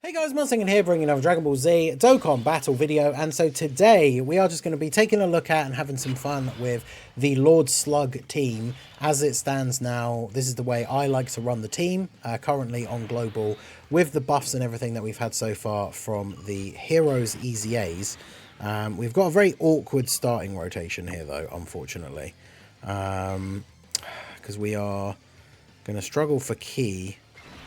Hey guys, Munsingin here, bringing another Dragon Ball Z Dokkan battle video, and so today we are just going to be taking a look at and having some fun with the Lord Slug team as it stands now. This is the way I like to run the team, currently on Global, with the buffs and everything that we've had so far from the Heroes EZAs. We've got a very awkward starting rotation here though, unfortunately, because we are going to struggle for Ki.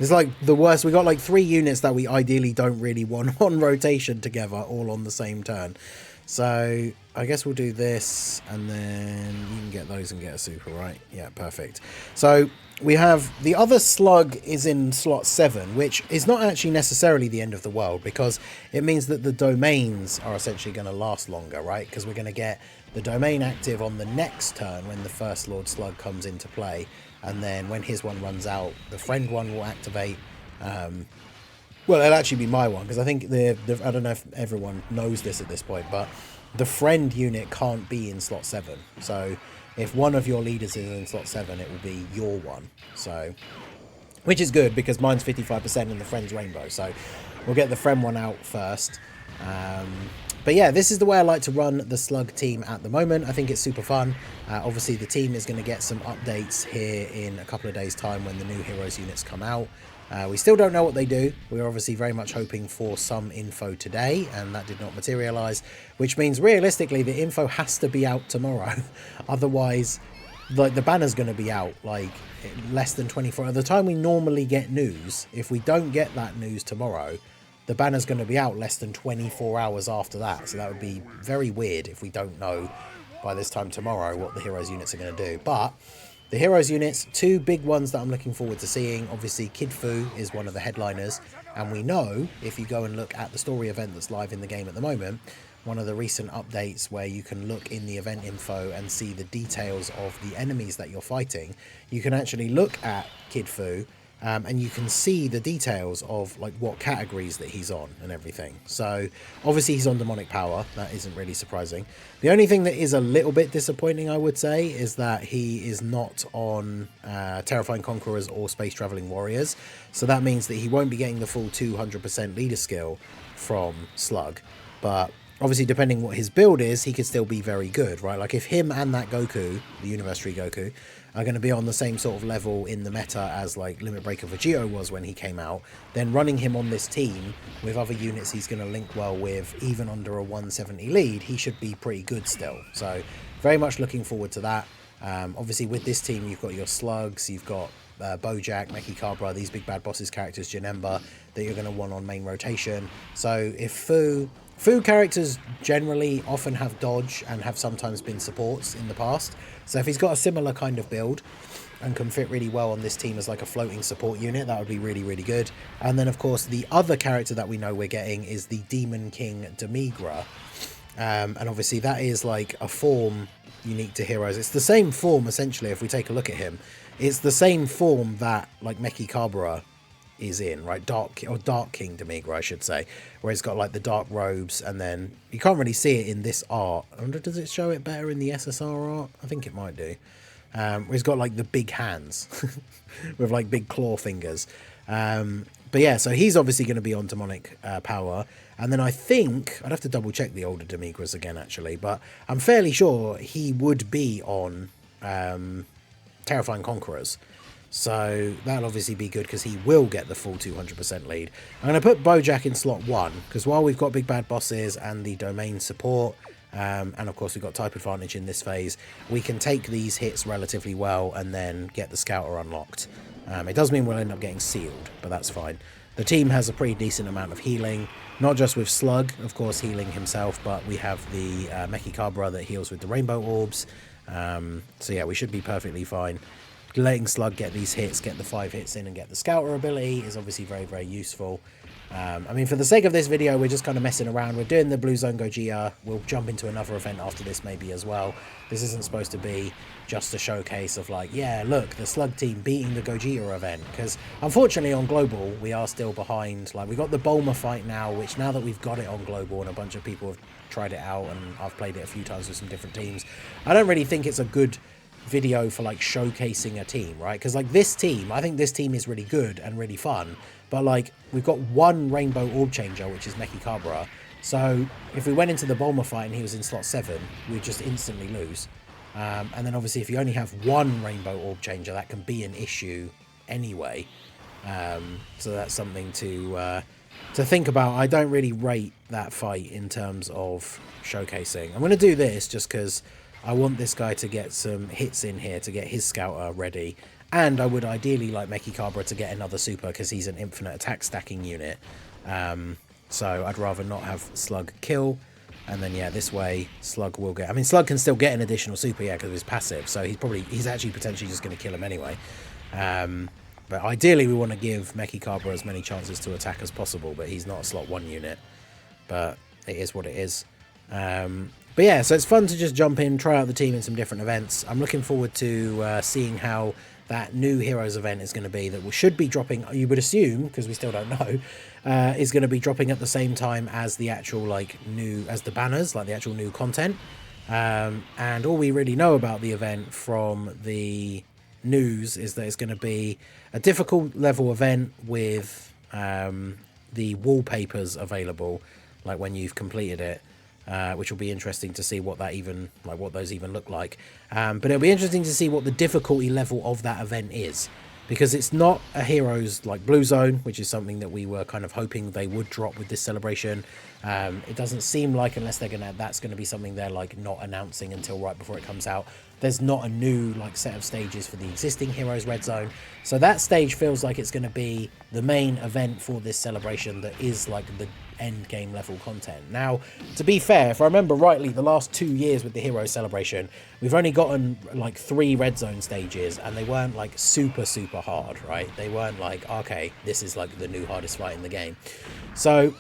It's like the worst. We got like 3 units that we ideally don't really want on rotation together, all on the same turn. So I guess we'll do this, and then you can get those and get a super, right? Yeah, perfect. So we have the other slug is in slot 7, which is not actually necessarily the end of the world, because it means that the domains are essentially going to last longer, right? Because we're going to get the domain active on the next turn when the first Lord Slug comes into play. And then when his one runs out, the friend one will activate. Well, it'll actually be my one, because I think I don't know if everyone knows this at this point, but the friend unit can't be in slot 7. So if one of your leaders is in slot 7, it will be your one. So, which is good, because mine's 55% and the friend's rainbow. So we'll get the friend one out first. But yeah, this is the way I like to run the Slug team at the moment. I think it's super fun. Obviously, the team is going to get some updates here in a couple of days' time when the new Heroes units come out. We still don't know what they do. We're obviously very much hoping for some info today, and that did not materialize, which means realistically the info has to be out tomorrow. Otherwise, like, the banner's going to be out like less than 24 at the time we normally get news. If we don't get that news tomorrow, the banner's going to be out less than 24 hours after that. So that would be very weird if we don't know by this time tomorrow what the Heroes units are going to do. But the Heroes units, 2 big ones that I'm looking forward to seeing. Obviously, Kid Fu is one of the headliners. And we know, if you go and look at the story event that's live in the game at the moment, one of the recent updates where you can look in the event info and see the details of the enemies that you're fighting, you can actually look at Kid Fu, and you can see the details of like what categories that he's on and everything. So obviously he's on demonic power. That isn't really surprising. The only thing that is a little bit disappointing, I would say, is that he is not on terrifying conquerors or space traveling warriors. So that means that he won't be getting the full 200% leader skill from Slug. But obviously, depending what his build is, he could still be very good, right? Like if him and that Goku, the Universe Tree Goku, are going to be on the same sort of level in the meta as like Limit Breaker Vegito was when he came out, then running him on this team with other units he's going to link well with, even under a 170 lead, he should be pretty good still. So very much looking forward to that. Obviously with this team, you've got your Slugs, you've got Bojack, Meki Cabra, these big bad bosses characters, Janemba, that you're going to want on main rotation. So if Fu characters generally often have dodge and have sometimes been supports in the past. So if he's got a similar kind of build and can fit really well on this team as like a floating support unit, that would be really, really good. And then, of course, the other character that we know we're getting is the Demon King Demigra. And obviously that is like a form unique to Heroes. It's the same form, essentially, if we take a look at him. It's the same form that like Meki Cabra is in, right? Dark King Demigra, I should say, where he's got like the dark robes, and then you can't really see it in this art. I wonder, does it show it better in the SSR art? I think it might do. Where he's got like the big hands with like big claw fingers. But yeah, so he's obviously going to be on demonic power, and then I think I'd have to double check the older Demigras again actually, but I'm fairly sure he would be on Terrifying Conquerors. So that'll obviously be good because he will get the full 200% lead. I'm going to put Bojack in slot 1 because while we've got big bad bosses and the domain support, and of course we've got type advantage in this phase, we can take these hits relatively well and then get the Scouter unlocked. It does mean we'll end up getting sealed, but that's fine. The team has a pretty decent amount of healing, not just with Slug, of course, healing himself, but we have the Meki Cabra that heals with the rainbow orbs. So yeah, we should be perfectly fine. Letting Slug get these hits, get the 5 hits in and get the Scouter ability is obviously very, very useful. I mean, for the sake of this video, we're just kind of messing around. We're doing the Blue Zone Gogeta. We'll jump into another event after this maybe as well. This isn't supposed to be just a showcase of like, yeah, look, the Slug team beating the Gogeta event. Because unfortunately on Global, we are still behind. Like, we got the Bulma fight now, which now that we've got it on Global and a bunch of people have tried it out and I've played it a few times with some different teams, I don't really think it's a good video for like showcasing a team, right? Because like this team, I think this team is really good and really fun, but like we've got one rainbow orb changer, which is Mechikabra. So if we went into the Bulma fight and he was in slot 7, we'd just instantly lose. And then obviously if you only have one rainbow orb changer, that can be an issue anyway. So that's something to think about. I don't really rate that fight in terms of showcasing. I'm going to do this just because I want this guy to get some hits in here to get his scouter ready. And I would ideally like Mechikabra to get another super because he's an infinite attack stacking unit. So I'd rather not have Slug kill. And then, yeah, this way Slug will get... I mean, Slug can still get an additional super, yeah, because of his passive. So he's actually potentially just going to kill him anyway. But ideally we want to give Mechikabra as many chances to attack as possible. But he's not a slot 1 unit. But it is what it is. But yeah, so it's fun to just jump in, try out the team in some different events. I'm looking forward to seeing how that new Heroes event is going to be, that we should be dropping, you would assume, because we still don't know, is going to be dropping at the same time as the actual, like, as the banners, like the actual new content. And all we really know about the event from the news is that it's going to be a difficult level event with the wallpapers available, like when you've completed it. Which will be interesting to see what those even look like. But it'll be interesting to see what the difficulty level of that event is, because it's not a Heroes like Blue Zone, which is something that we were kind of hoping they would drop with this celebration. It doesn't seem like, unless that's gonna be something they're like not announcing until right before it comes out. There's not a new like set of stages for the existing Heroes Red Zone, so that stage feels like it's going to be the main event for this celebration that is like the end game level content. Now, to be fair, if I remember rightly, the last 2 years with the Heroes celebration, we've only gotten like 3 Red Zone stages, and they weren't like super hard, right? They weren't like, okay, this is like the new hardest fight in the game. So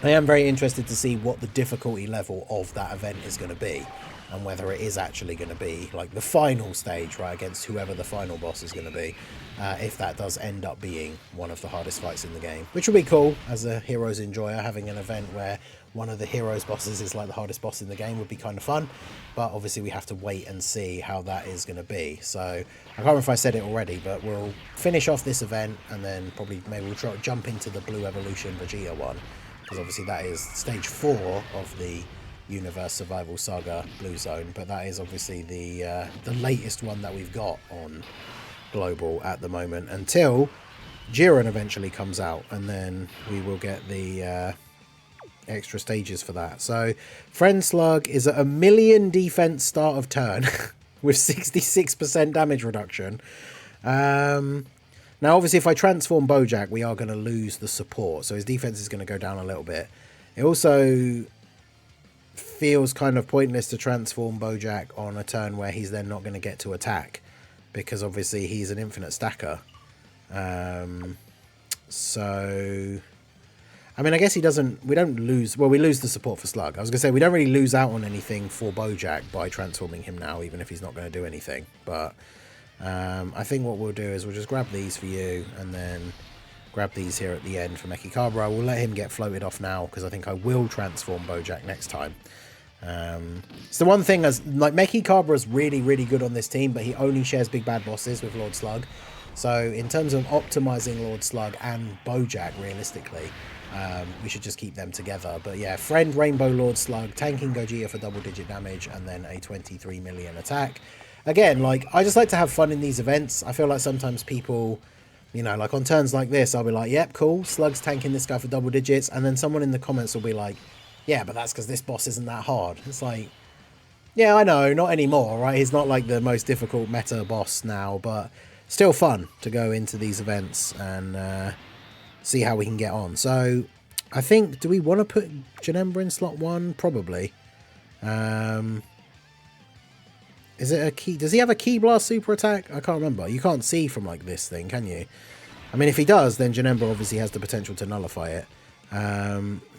I am very interested to see what the difficulty level of that event is going to be, and whether it is actually going to be like the final stage, right, against whoever the final boss is going to be, if that does end up being one of the hardest fights in the game, which will be cool as a Heroes enjoyer. Having an event where one of the Heroes bosses is like the hardest boss in the game would be kind of fun, but obviously we have to wait and see how that is going to be. So I can't remember if I said it already, but we'll finish off this event and then maybe we'll try to jump into the Blue Evolution Vegeta one, because obviously that is stage 4 of the Universe Survival Saga Blue Zone, but that is obviously the latest one that we've got on Global at the moment, until Jiren eventually comes out, and then we will get the extra stages for that. So Friend Slug is at 1 million defense start of turn with 66% damage reduction. Now obviously if I transform Bojack, we are going to lose the support, so his defense is going to go down a little bit. It also feels kind of pointless to transform Bojack on a turn where he's then not going to get to attack, because obviously he's an infinite stacker. So I mean, I guess we don't lose, well, we lose the support for Slug. I was gonna say we don't really lose out on anything for Bojack by transforming him now, even if he's not going to do anything. But I think what we'll do is we'll just grab these for you, and then grab these here at the end for Mechikabra. We'll let him get floated off now, because I think I will transform Bojack next time. It's the one thing, as like Mechikabra is really good on this team, but he only shares big bad bosses with Lord Slug. So in terms of optimizing Lord Slug and Bojack, realistically, we should just keep them together. But yeah, Friend Rainbow Lord Slug, tanking Gogeta for double-digit damage, and then a 23 million attack. Again, like, I just like to have fun in these events. I feel like sometimes people, you know, like on turns like this, I'll be like, yep, cool, Slug's tanking this guy for double digits, and then someone in the comments will be like, yeah, but that's because this boss isn't that hard. It's like, yeah, I know, not anymore, right? He's not like the most difficult meta boss now, but still fun to go into these events and see how we can get on. So I think, do we want to put Janemba in slot 1? Probably. Is it a key? Does he have a Key Blast super attack? I can't remember. You can't see from like this thing, can you? I mean, if he does, then Janemba obviously has the potential to nullify it.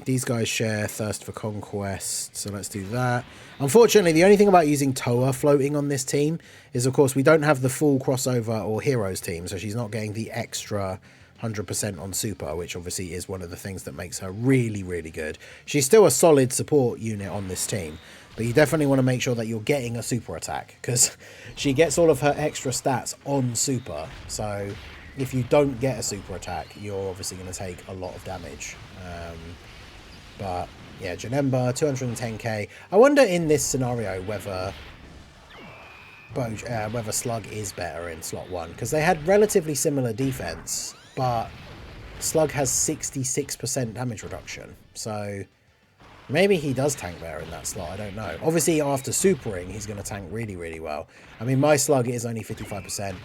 These guys share Thirst for Conquest, so let's do that. Unfortunately, the only thing about using Toa floating on this team is, of course, we don't have the full crossover or Heroes team, so she's not getting the extra 100% on super, which obviously is one of the things that makes her really, really good. She's still a solid support unit on this team, but you definitely want to make sure that you're getting a super attack, because she gets all of her extra stats on super. So if you don't get a super attack, you're obviously going to take a lot of damage. But yeah, Janemba, 210k. I wonder in this scenario whether SLUG is better in slot 1, because they had relatively similar defense, but SLUG has 66% damage reduction, so maybe he does tank better in that slot. I don't know. Obviously after supering he's going to tank really, really well. I mean, my SLUG is only 55%.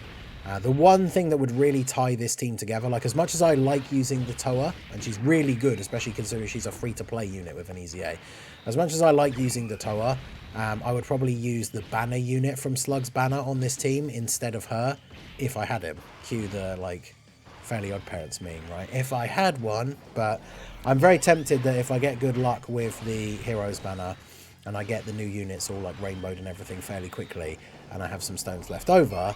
The one thing that would really tie this team together, like as much as I like using the Toa, and she's really good, especially considering she's a free-to-play unit with an easy A, as much as I like using the Toa, I would probably use the banner unit from SLUG's banner on this team instead of her, if I had him. Cue the, like, Fairly Odd Parents meme, right? If I had one, but I'm very tempted that if I get good luck with the Heroes banner, and I get the new units all, like, rainbowed and everything fairly quickly, and I have some stones left over,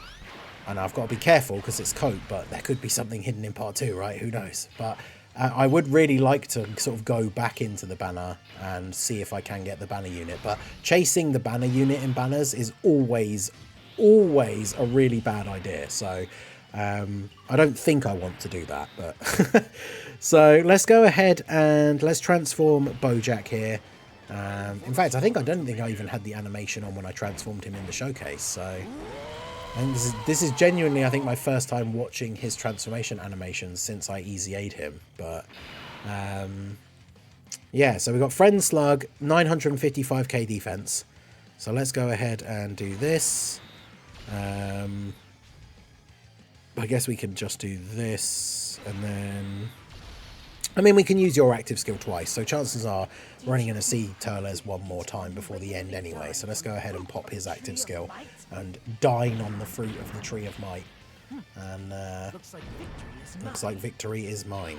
and I've got to be careful because it's coat, but there could be something hidden in part 2, right? Who knows? But I would really like to sort of go back into the banner and see if I can get the banner unit. But chasing the banner unit in banners is always a really bad idea. So I don't think I want to do that. But so let's go ahead and let's transform Bojack here. In fact, I don't think I even had the animation on when I transformed him in the showcase. So... and this is genuinely, I think, my first time watching his transformation animations since I Easy A'd him. But, yeah, so we've got Friend SLUG, 955k defense. So let's go ahead and do this. I guess we can just do this, and then... I mean, we can use your active skill twice, so chances are we're only going to see Turles one more time before the end anyway. So let's go ahead and pop his active skill and dine on the fruit of the Tree of Might. And looks like victory is mine.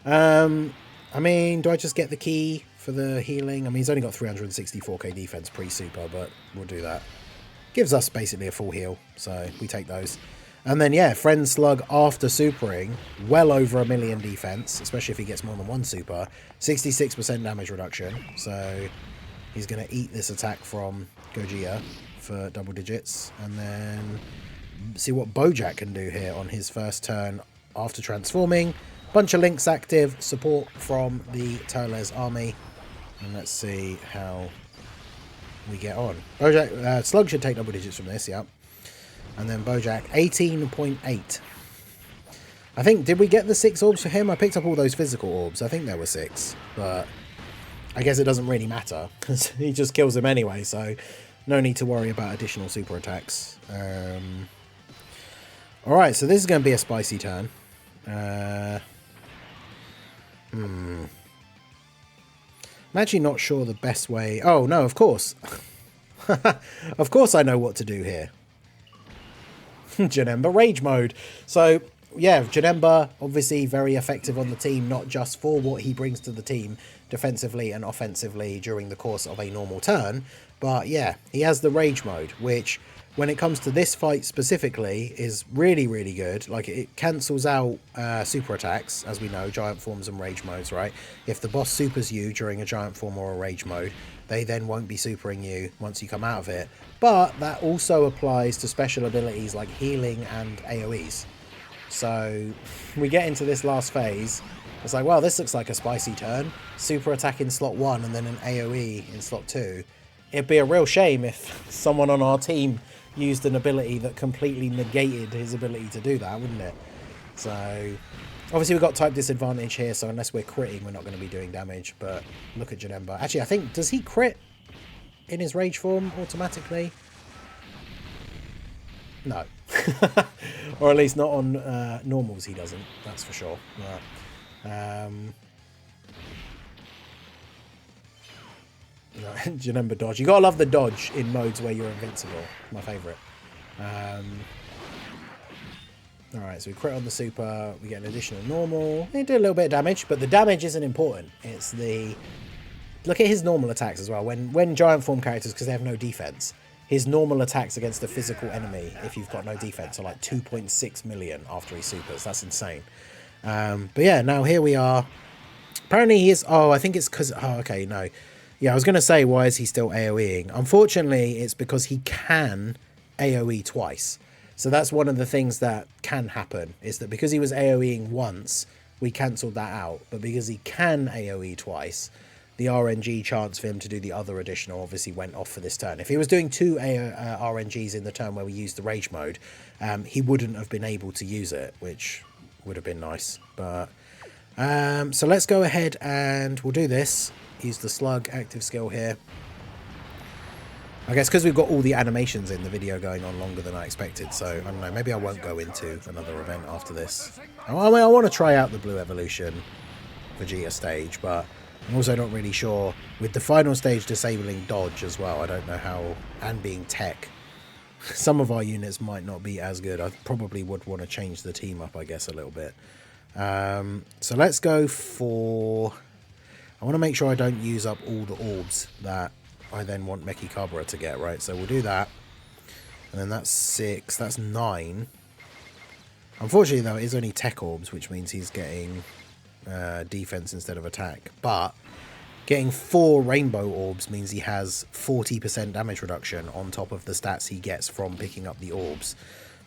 I mean, do I just get the key for the healing? I mean, he's only got 364k defense pre-super, but we'll do that. Gives us basically a full heal, so we take those. And then, yeah, Friend SLUG after supering, well over 1 million defense, especially if he gets more than one super, 66% damage reduction. So he's going to eat this attack from Gogeta for double digits. And then see what Bojack can do here on his first turn after transforming. Bunch of links active, support from the Turles army. And let's see how we get on. Bojack, SLUG should take double digits from this, yeah. And then Bojack, 18.8. I think, did we get the 6 orbs for him? I picked up all those physical orbs. I think there were 6. But I guess it doesn't really matter, because he just kills him anyway. So no need to worry about additional super attacks. Alright, so this is going to be a spicy turn. I'm actually not sure the best way... Oh, no, of course. Of course I know what to do here. Janemba Rage Mode. So, yeah, Janemba, obviously very effective on the team, not just for what he brings to the team defensively and offensively during the course of a normal turn, but yeah, he has the Rage Mode, which, when it comes to this fight specifically, is really, really good. Like, it cancels out super attacks, as we know, giant forms and rage modes, right? If the boss supers you during a giant form or a rage mode, they then won't be supering you once you come out of it. But that also applies to special abilities like healing and AoEs. So we get into this last phase. It's like, well, this looks like a spicy turn. Super attack in slot 1 and then an AoE in slot 2. It'd be a real shame if someone on our team used an ability that completely negated his ability to do that, wouldn't it? So obviously we've got type disadvantage here, so unless we're critting, we're not going to be doing damage. But look at Janemba. Actually, I think, does he crit in his rage form automatically? No. Or at least not on normals he doesn't, that's for sure. Yeah. No, Janemba dodge. You gotta love the dodge in modes where you're invincible. My favourite. Alright, so we crit on the super, we get an additional normal. They do a little bit of damage, but the damage isn't important. It's the... Look at his normal attacks as well. When giant form characters, because they have no defense, his normal attacks against a physical enemy, if you've got no defense, are like 2.6 million after he supers. That's insane. But yeah, now here we are. Apparently he is... Oh, I think it's because... Oh, okay, no. Yeah, I was going to say, why is he still AoEing? Unfortunately, it's because he can AoE twice. So that's one of the things that can happen, is that because he was AoEing once, we cancelled that out. But because he can AoE twice, the RNG chance for him to do the other additional obviously went off for this turn. If he was doing two RNGs in the turn where we used the rage mode, he wouldn't have been able to use it, which would have been nice. But so let's go ahead and we'll do this. Use the slug active skill here. I guess because we've got all the animations in the video going on longer than I expected, so I don't know, maybe I won't go into another event after this. I mean, I want to try out the Blue Evolution Vegeta stage, but I'm also not really sure. With the final stage disabling dodge as well, I don't know how, and being tech, some of our units might not be as good. I probably would want to change the team up, I guess, a little bit. So let's go for... I want to make sure I don't use up all the orbs that I then want Mechikabra to get, right? So we'll do that. And then that's 6. That's 9. Unfortunately, though, it is only tech orbs, which means he's getting defense instead of attack. But getting 4 rainbow orbs means he has 40% damage reduction on top of the stats he gets from picking up the orbs.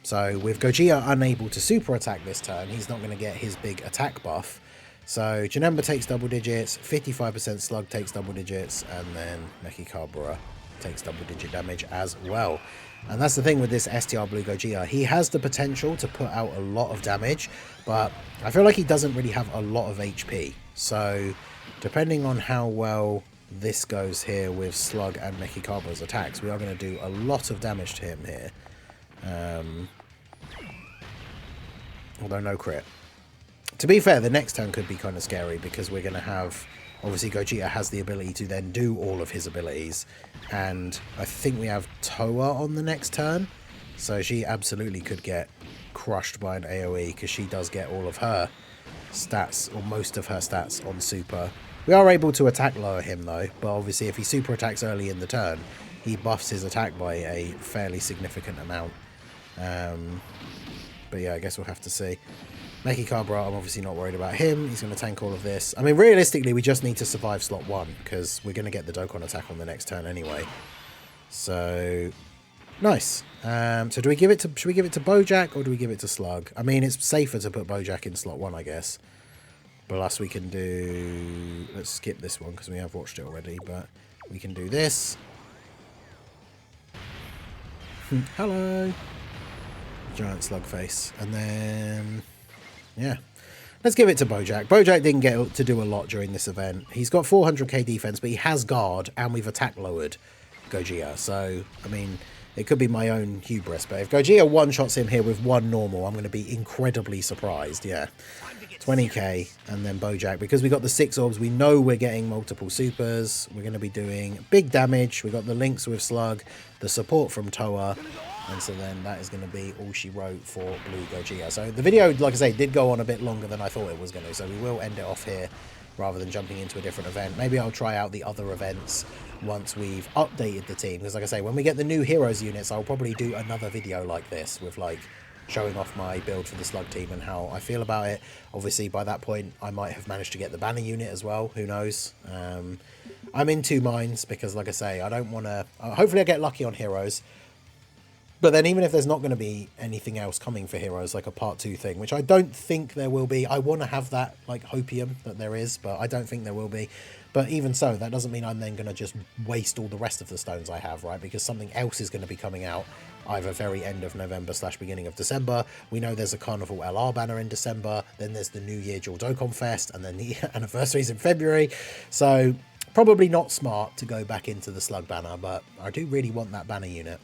So with Gogeta unable to super attack this turn, he's not going to get his big attack buff. So Janemba takes double digits, 55% Slug takes double digits, and then Mechikabra takes double digit damage as well. And that's the thing with this STR Blue Gogeta. He has the potential to put out a lot of damage, but I feel like he doesn't really have a lot of HP. So depending on how well this goes here with Slug and Mechikabra's attacks, we are going to do a lot of damage to him here. Although no crit. To be fair, the next turn could be kind of scary because we're going to have... Obviously, Gogeta has the ability to then do all of his abilities. And I think we have Toa on the next turn. So she absolutely could get crushed by an AoE because she does get all of her stats, or most of her stats, on super. We are able to attack lower him, though. But obviously, if he super attacks early in the turn, he buffs his attack by a fairly significant amount. But yeah, I guess we'll have to see. Mechikabra, I'm obviously not worried about him. He's going to tank all of this. I mean, realistically, we just need to survive slot 1 because we're going to get the Dokkan attack on the next turn anyway. So, nice. So do we give it to... Should we give it to Bojack or do we give it to Slug? I mean, it's safer to put Bojack in slot 1, I guess. Plus, we can do... Let's skip this one because we have watched it already, but we can do this. Hello. Giant slug face. And then... Yeah, let's give it to Bojack. Bojack didn't get to do a lot during this event. He's got 400k defense, but he has guard, and we've attack lowered Gogeta. So, I mean, it could be my own hubris, but if Gogeta one-shots him here with 1 normal, I'm going to be incredibly surprised. Yeah, 20k, and then Bojack. Because we got the 6 orbs, we know we're getting multiple supers. We're going to be doing big damage. We got the links with Slug, the support from Toa. And so then that is going to be all she wrote for Blue Gogeta. So the video, like I say, did go on a bit longer than I thought it was going to. So we will end it off here rather than jumping into a different event. Maybe I'll try out the other events once we've updated the team. Because like I say, when we get the new Heroes units, I'll probably do another video like this with like showing off my build for the Slug team and how I feel about it. Obviously, by that point, I might have managed to get the banner unit as well. Who knows? I'm in 2 minds because, like I say, I don't want to... hopefully I get lucky on Heroes. But then even if there's not going to be anything else coming for Heroes, like a part 2 thing, which I don't think there will be. I want to have that, like, hopium that there is, but I don't think there will be. But even so, that doesn't mean I'm then going to just waste all the rest of the stones I have, right? Because something else is going to be coming out either very end of November / beginning of December. We know there's a Carnival LR banner in December. Then there's the New Year Dual Dokkan Fest, and then the anniversaries in February. So probably not smart to go back into the Slug banner, but I do really want that banner unit.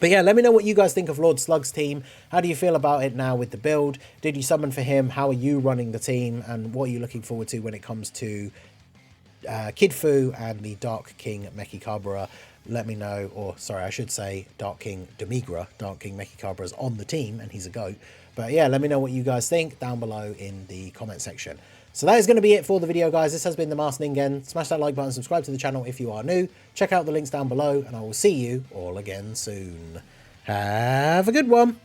But yeah, let me know what you guys think of Lord Slug's team. How do you feel about it now with the build? Did you summon for him? How are you running the team? And what are you looking forward to when it comes to Kid Fu and the Dark King Mechikabra? Let me know, or sorry, I should say Dark King Demigra. Dark King Mechikabra is on the team and he's a goat. But yeah, let me know what you guys think down below in the comment section. So that is going to be it for the video, guys. This has been the Masked Ningen. Smash that like button, subscribe to the channel if you are new. Check out the links down below, and I will see you all again soon. Have a good one.